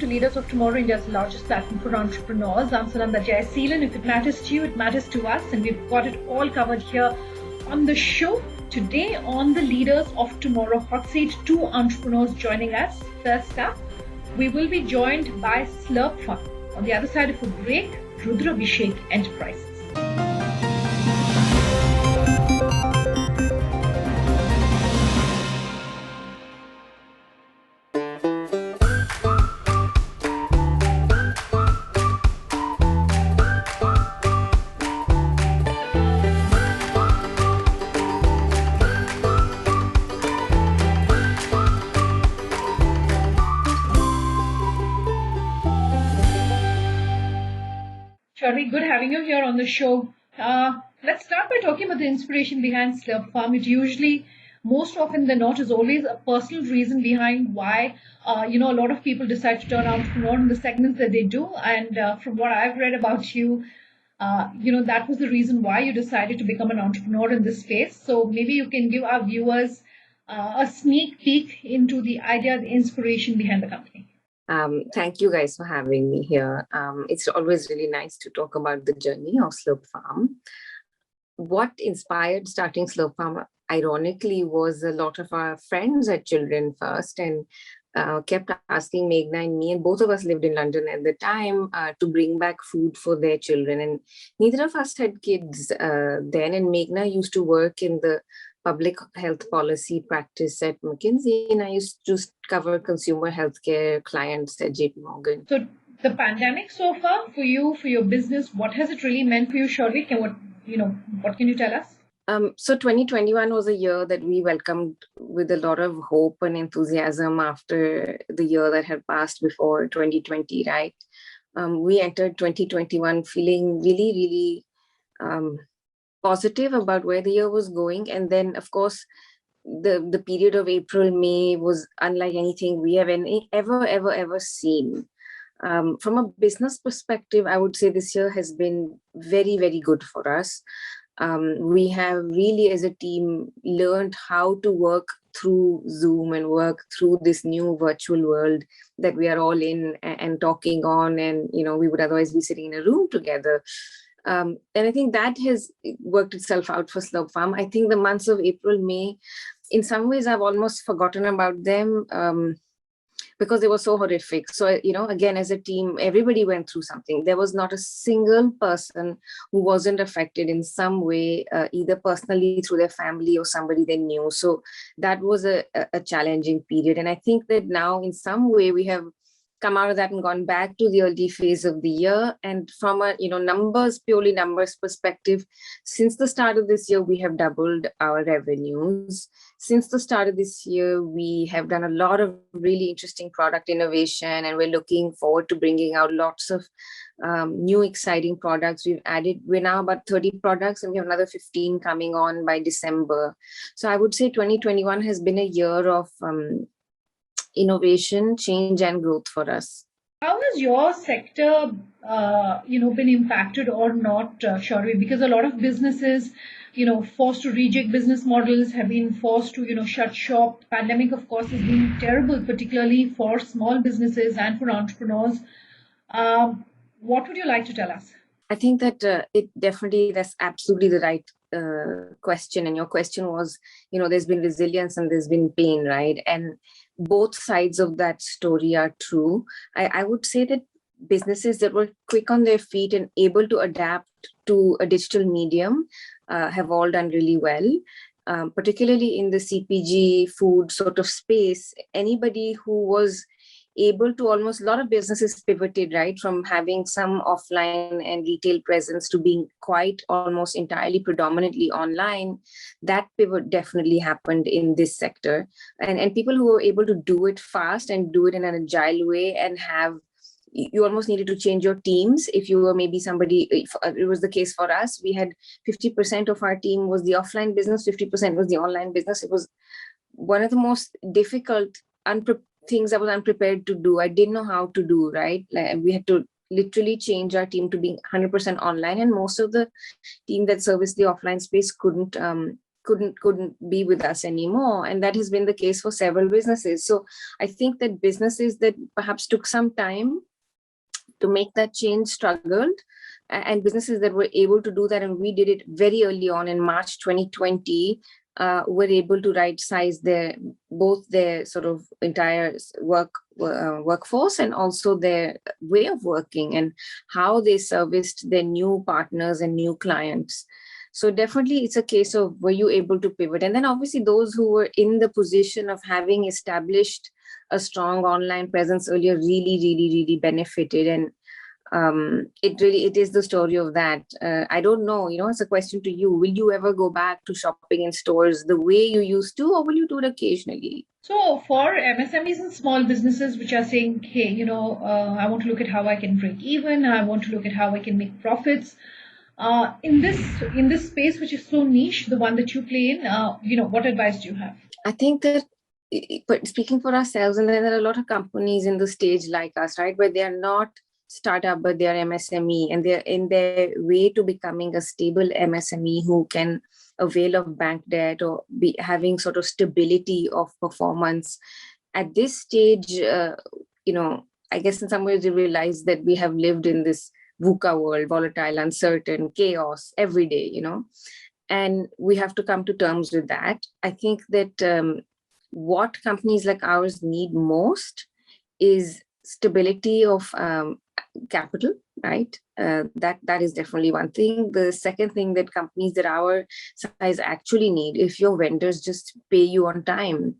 to Leaders of Tomorrow, India's largest platform for entrepreneurs. I'm Sunanda Jayasheelan. If it matters to you, it matters to us, and we've got it all covered here on the show. Today on the Leaders of Tomorrow Hotseat, two entrepreneurs joining us. First up, we will be joined by Slurrp Farm. On the other side of a break, Rudrabhishek Enterprises. Shauravi, good having you here on the show. Let's start by talking about the inspiration behind Slurrp Farm. It usually, most often than not, is always a personal reason behind why, a lot of people decide to turn entrepreneur in the segments that they do. And from what I've read about you, that was the reason why you decided to become an entrepreneur in this space. So maybe you can give our viewers a sneak peek into the idea, the inspiration behind the company. Thank you guys for having me here. It's always really nice to talk about the journey of Slurrp Farm. What inspired starting Slurrp Farm, ironically, was a lot of our friends had children first and kept asking Meghna and me, and both of us lived in London at the time, to bring back food for their children. And neither of us had kids then, and Meghna used to work in the public health policy practice at McKinsey, and I used to cover consumer healthcare clients at JP Morgan. So the pandemic so far for you, for your business, what has it really meant for you, Shauravi? What can you tell us? So 2021 was a year that we welcomed with a lot of hope and enthusiasm after the year that had passed before 2020, right? We entered 2021 feeling really, really positive about where the year was going. And then, of course, the period of April, May was unlike anything we have ever seen. From a business perspective, I would say this year has been very, very good for us. We have really, as a team, learned how to work through Zoom and work through this new virtual world that we are all in and talking on. And, we would otherwise be sitting in a room together. And I think that has worked itself out for Slurrp Farm. I think the months of April, May, in some ways, I've almost forgotten about them because they were so horrific. So, again, as a team, everybody went through something. There was not a single person who wasn't affected in some way, either personally through their family or somebody they knew. So that was a challenging period. And I think that now, in some way, we have come out of that and gone back to the early phase of the year. And from a purely numbers perspective, since the start of this year, we have doubled our revenues. Since the start of this year, we have done a lot of really interesting product innovation, and we're looking forward to bringing out lots of new exciting products. We're now about 30 products, and we have another 15 coming on by December. So I would say 2021 has been a year of innovation, change, and growth for us. How has your sector, been impacted or not, Shauravi? Because a lot of businesses, forced to reject business models, have been forced to, shut shop. The pandemic, of course, has been terrible, particularly for small businesses and for entrepreneurs. What would you like to tell us? I think that that's absolutely the right question. And your question was, there's been resilience and there's been pain, right? And both sides of that story are true. I would say that businesses that were quick on their feet and able to adapt to a digital medium have all done really well. Particularly in the CPG food sort of space, anybody who was able to a lot of businesses pivoted, right, from having some offline and retail presence to being quite almost entirely predominantly online. That pivot definitely happened in this sector. And people who were able to do it fast and do it in an agile way and you almost needed to change your teams. If you were maybe somebody, it was the case for us, we had 50% of our team was the offline business, 50% was the online business. It was one of the most difficult, things I was unprepared to do. I didn't know how to do, right? Like, we had to literally change our team to being 100% online, and most of the team that serviced the offline space couldn't couldn't be with us anymore. And that has been the case for several businesses. So I think that businesses that perhaps took some time to make that change struggled, and businesses that were able to do that, and we did it very early on in March 2020, were able to right size both their sort of entire workforce and also their way of working and how they serviced their new partners and new clients. So definitely it's a case of, were you able to pivot? And then obviously those who were in the position of having established a strong online presence earlier really benefited. And it is the story of that. I don't know, it's a question to you. Will you ever go back to shopping in stores the way you used to, or will you do it occasionally? So for MSMEs and small businesses which are saying, hey, I want to look at how I can break even, I want to look at how I can make profits. In this space, which is so niche, the one that you play in, what advice do you have? I think that, but speaking for ourselves, and then there are a lot of companies in the stage like us, right, where they are not startup, but they are MSME, and they're in their way to becoming a stable MSME who can avail of bank debt or be having sort of stability of performance. At this stage, I guess in some ways you realize that we have lived in this VUCA world, volatile, uncertain, chaos every day, and we have to come to terms with that. I think that what companies like ours need most is stability of capital, right? That is definitely one thing. The second thing that companies that our size actually need, if your vendors just pay you on time.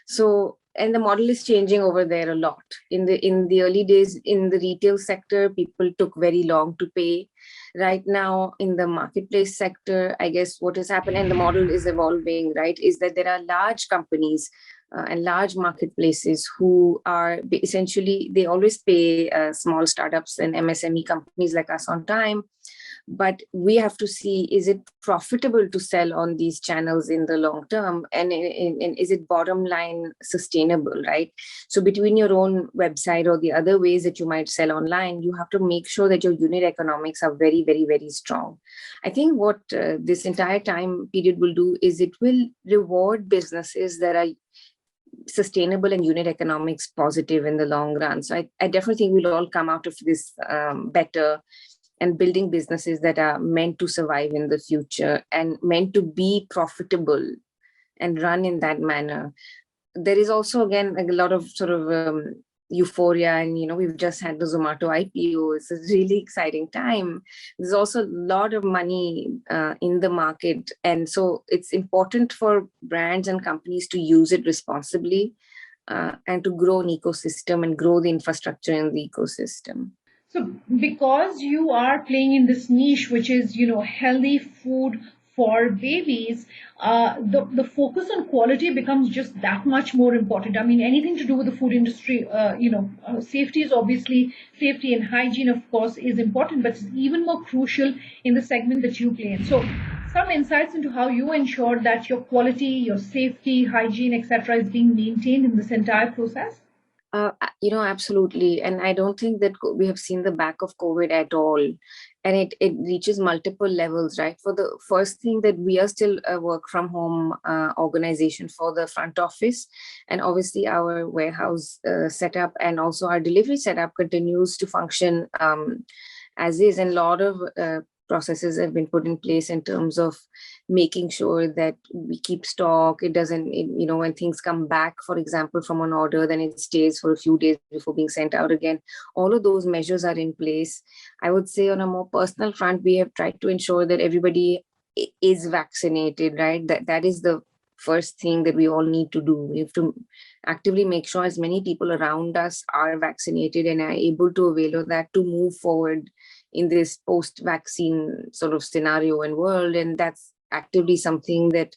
So, and the model is changing over there a lot. In the early days in the retail sector, people took very long to pay. Right now in the marketplace sector, I guess what has happened, and the model is evolving, right, is that there are large companies and large marketplaces who are essentially, they always pay small startups and MSME companies like us on time. But we have to see, is it profitable to sell on these channels in the long term? And is it bottom line sustainable, right? So between your own website or the other ways that you might sell online, you have to make sure that your unit economics are very strong. I think what this entire time period will do is it will reward businesses that are sustainable and unit economics positive in the long run. So I definitely think we'll all come out of this better, and building businesses that are meant to survive in the future and meant to be profitable and run in that manner. There is also, again, a lot of sort of euphoria, and we've just had the Zomato IPO. It's a really exciting time. There's also a lot of money in the market, and so it's important for brands and companies to use it responsibly and to grow an ecosystem and grow the infrastructure in the ecosystem. So because you are playing in this niche, which is, healthy food for babies, the focus on quality becomes just that much more important. I mean, anything to do with the food industry, safety is obviously, safety and hygiene, of course, is important, but it's even more crucial in the segment that you play in. So some insights into how you ensure that your quality, your safety, hygiene, etc., is being maintained in this entire process? Absolutely. And I don't think that we have seen the back of COVID at all. And it reaches multiple levels, right? For the first thing, that we are still a work from home organization for the front office. And obviously our warehouse setup and also our delivery setup continues to function as is. And a lot of processes have been put in place in terms of making sure that we keep stock. It doesn't, when things come back, for example, from an order, then it stays for a few days before being sent out again. All of those measures are in place. I would say on a more personal front, we have tried to ensure that everybody is vaccinated, right? That is the first thing that we all need to do. We have to actively make sure as many people around us are vaccinated and are able to avail of that to move forward in this post-vaccine sort of scenario and world. And that's actively something that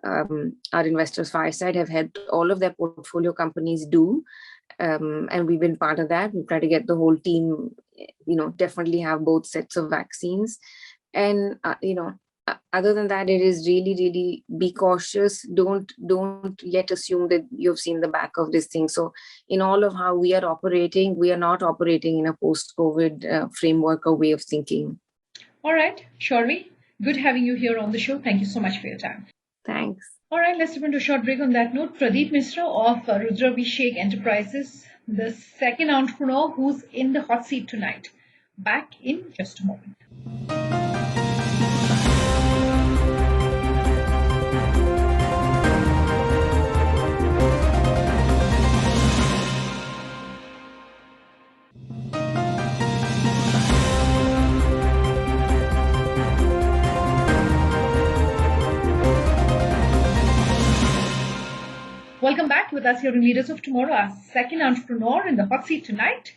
our investors Fireside have helped all of their portfolio companies do. And we've been part of that. We try to get the whole team, definitely have both sets of vaccines. And, other than that, it is really be cautious. Don't yet assume that you've seen the back of this thing. So in all of how we are operating, we are not operating in a post-COVID framework or way of thinking. All right, Shauravi, good having you here on the show. Thank you so much for your time. Thanks. All right, let's turn to a short break on that note. Pradeep Misra of Rudrabhishek Enterprises, the second entrepreneur who's in the hot seat tonight. Back in just a moment. Welcome back with us here in Leaders of Tomorrow. Our second entrepreneur in the hot seat tonight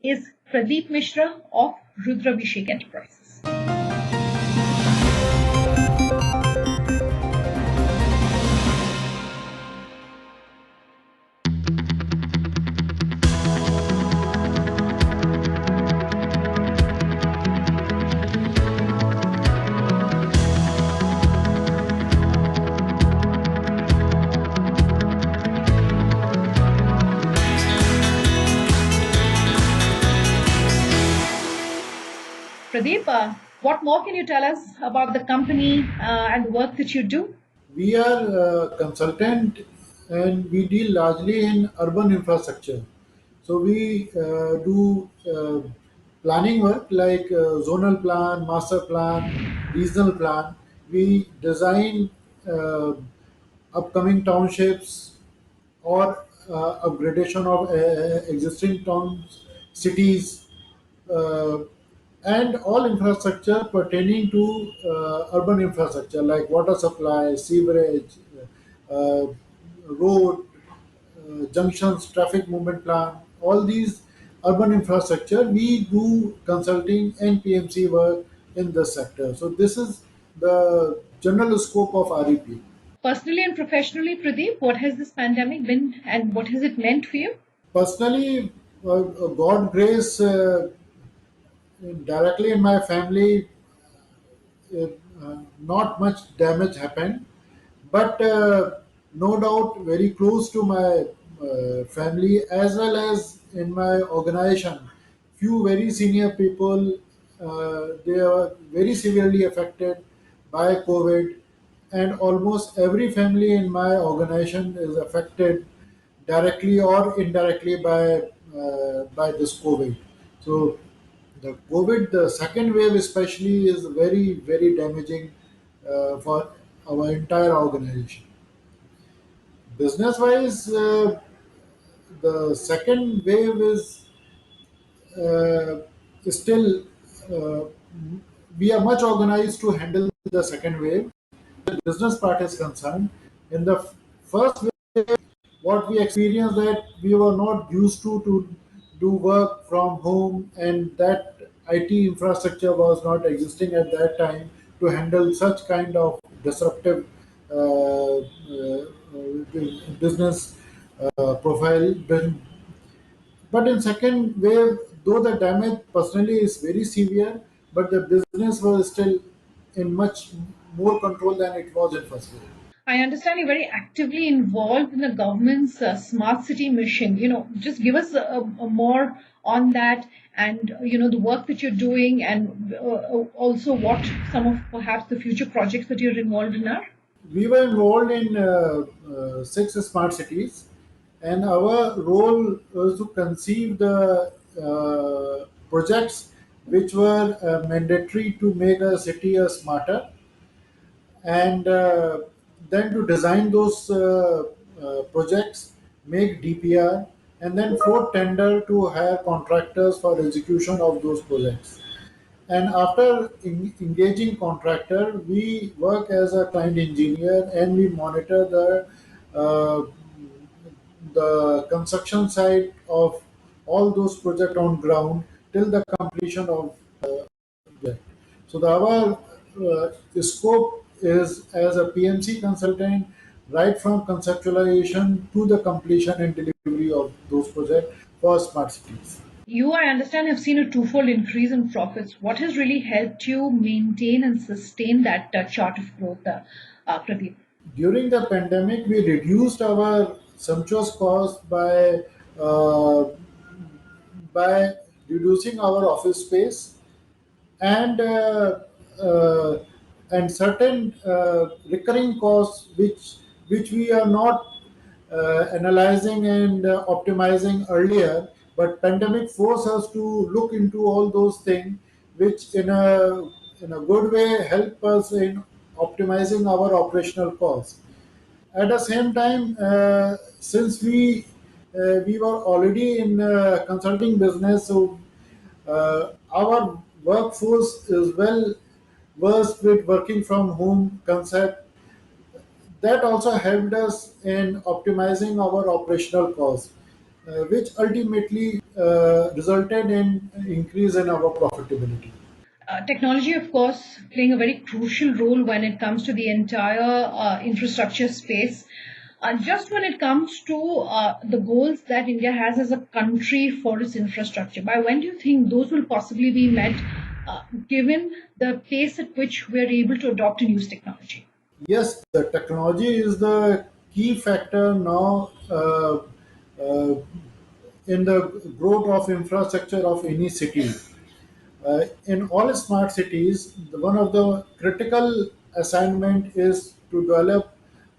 is Pradeep Mishra of Rudrabhishek Enterprises. Pradeep, what more can you tell us about the company and the work that you do? We are a consultant and we deal largely in urban infrastructure. So we do planning work like zonal plan, master plan, regional plan. We design uh, upcoming townships or upgradation of existing towns, cities, uh, and all infrastructure pertaining to urban infrastructure like water supply, sewerage, uh, road, junctions, traffic movement plan, all these urban infrastructure, we do consulting and PMC work in this sector. So this is the general scope of REP. Personally and professionally, Pradeep, what has this pandemic been and what has it meant for you? Personally, God grace, directly in my family, not much damage happened, but no doubt very close to my family as well as in my organization. Few very senior people, they are very severely affected by COVID, and almost every family in my organization is affected directly or indirectly by this COVID. So the COVID, the second wave especially, is very, very damaging for our entire organization. Business wise, the second wave uh, is still, uh, we are much organized to handle the second wave. The business part is concerned. In the first wave, what we experienced that we were not used to do work from home, and that IT infrastructure was not existing at that time to handle such kind of disruptive business profile. But in second wave, though the damage personally is very severe, but the business was still in much more control than it was in first wave. I understand you're very actively involved in the government's smart city mission. Just give us a more on that and, the work that you're doing and also what some of perhaps the future projects that you're involved in are. We were involved in six smart cities, and our role was to conceive the projects which were mandatory to make a city a smarter, and then to design those projects, make DPR, and then float tender to hire contractors for execution of those projects. And after engaging contractor, we work as a client engineer and we monitor uh, the construction side of all those projects on ground till the completion of project. So our scope is as a PMC consultant, right from conceptualization to the completion and delivery of those projects for smart cities. You, I understand, have seen a twofold increase in profits. What has really helped you maintain and sustain that chart of growth, Pradeep? During the pandemic, we reduced our sumptuous cost uh, by reducing our office space and uh, and certain recurring costs which we are not analyzing and optimizing earlier, but pandemic forced us to look into all those things, which in a good way help us in optimizing our operational costs. At the same time, since we were already in consulting business, so our workforce is well versed with working from home concept. That also helped us in optimizing our operational costs, which ultimately resulted in increase in our profitability. Technology, of course, playing a very crucial role when it comes to the entire infrastructure space. Just when it comes to the goals that India has as a country for its infrastructure, by when do you think those will possibly be met, given the pace at which we are able to adopt and use technology? Yes, the technology is the key factor now uh, in the growth of infrastructure of any city. In all smart cities, one of the critical assignment is to develop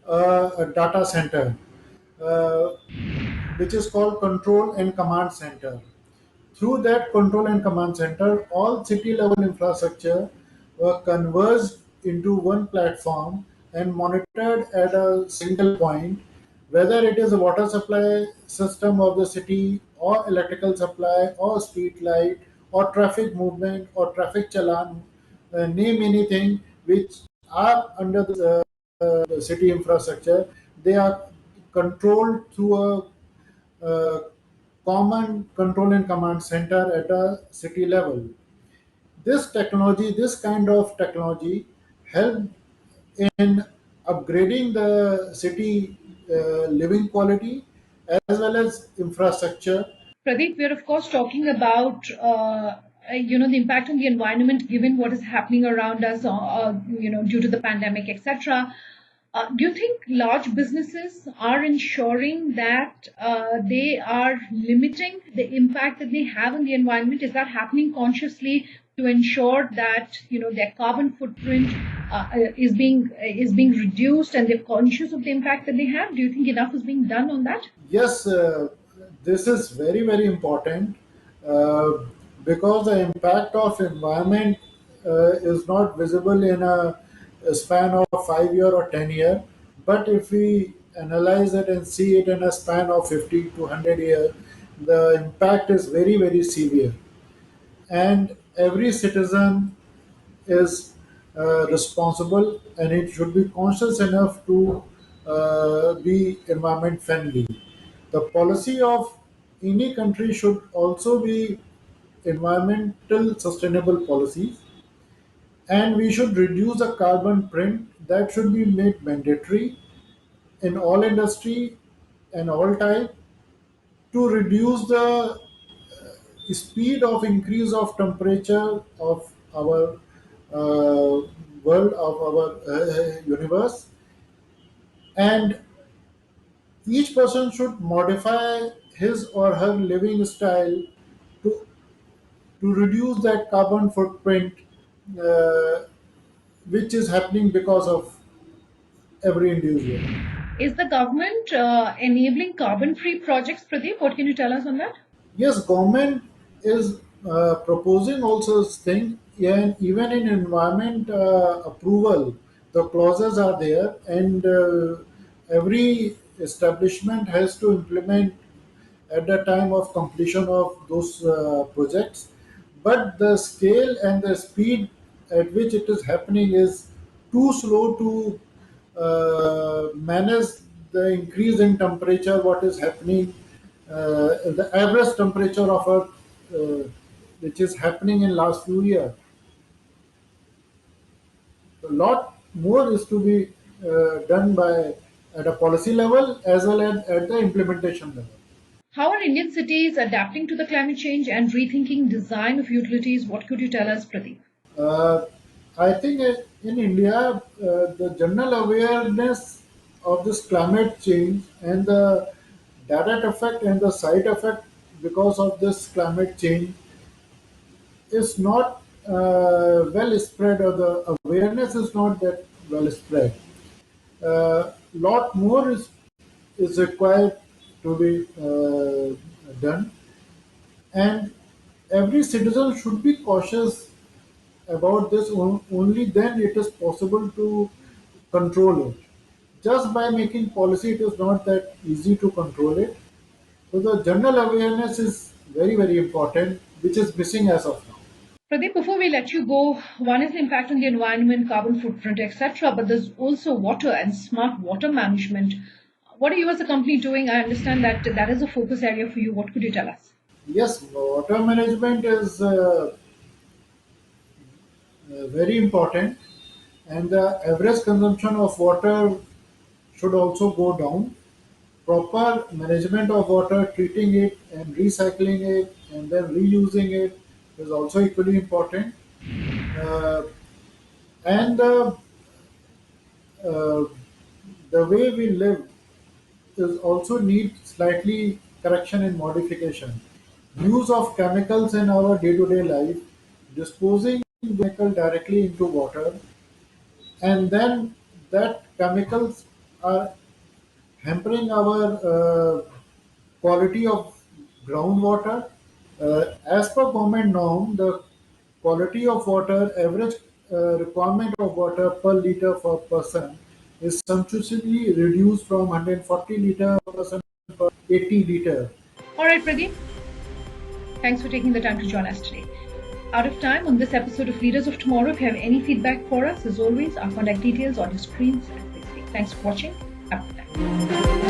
a data center, uh, which is called control and command center. Through that control and command center, all city level infrastructure were converged into one platform and monitored at a single point, whether it is a water supply system of the city or electrical supply or street light or traffic movement or traffic challan, name anything which are under the city infrastructure, they are controlled through a common control and command center at a city level. This kind of technology, helped in upgrading the city living quality as well as infrastructure. Pradeep, we're of course talking about the impact on the environment given what is happening around us, due to the pandemic, etc. Do you think large businesses are ensuring that they are limiting the impact that they have on the environment? Is that happening consciously to ensure that their carbon footprint is being reduced and they're conscious of the impact that they have? Do you think enough is being done on that? Yes, this is very very important, uh, because the impact of environment is not visible in a span of 5 year or 10 year. But if we analyze it and see it in a span of 50 to 100 year, the impact is very very severe, and every citizen is responsible and it should be conscious enough to be environment friendly. The policy of any country should also be environmental sustainable policies, and we should reduce the carbon print. That should be made mandatory in all industry and all type, to reduce the speed of increase of temperature of our uh, world, of our universe. And each person should modify his or her living style to to reduce that carbon footprint, uh, which is happening because of every individual. Is the government enabling carbon-free projects, Pradeep? What can you tell us on that? Yes, government is proposing also this thing, and even in environment approval, the clauses are there, and every establishment has to implement at the time of completion of those projects. But the scale and the speed at which it is happening is too slow to manage the increase in temperature, what is happening, the average temperature of Earth, which is happening in last few years. A lot more is to be done by at a policy level as well as at the implementation level. How are Indian cities adapting to the climate change and rethinking design of utilities? What could you tell us, Pradeep? Uh, I think in India, the general awareness of this climate change and the direct effect and the side effect because of this climate change is not well spread, or the awareness is not that well spread. Lot more is required to be done, and every citizen should be cautious about this. Only then it is possible to control it. Just by making policy, it is not that easy to control it. So the general awareness is very, very important, which is missing as of now. Pradeep, before we let you go, one is the impact on the environment, carbon footprint, etc. But there's also water and smart water management. What are you as a company doing? I understand that that is a focus area for you. What could you tell us? Yes, water management is very important, and the average consumption of water should also go down. Proper management of water, treating it and recycling it and then reusing it is also equally important. Uh, and the way we live is also need slightly correction and modification. Use of chemicals in our day-to-day life, disposing chemical directly into water, and then that chemicals are hampering our quality of groundwater. As per government norm, the quality of water, average requirement of water per liter per person is sumptuously reduced from 140 liter per person per 80 liter. All right, Pradeep. Thanks for taking the time to join us today. Out of time on this episode of Leaders of Tomorrow. If you have any feedback for us, as always, our contact details on your screens as they speak. Thanks for watching. Have a good time.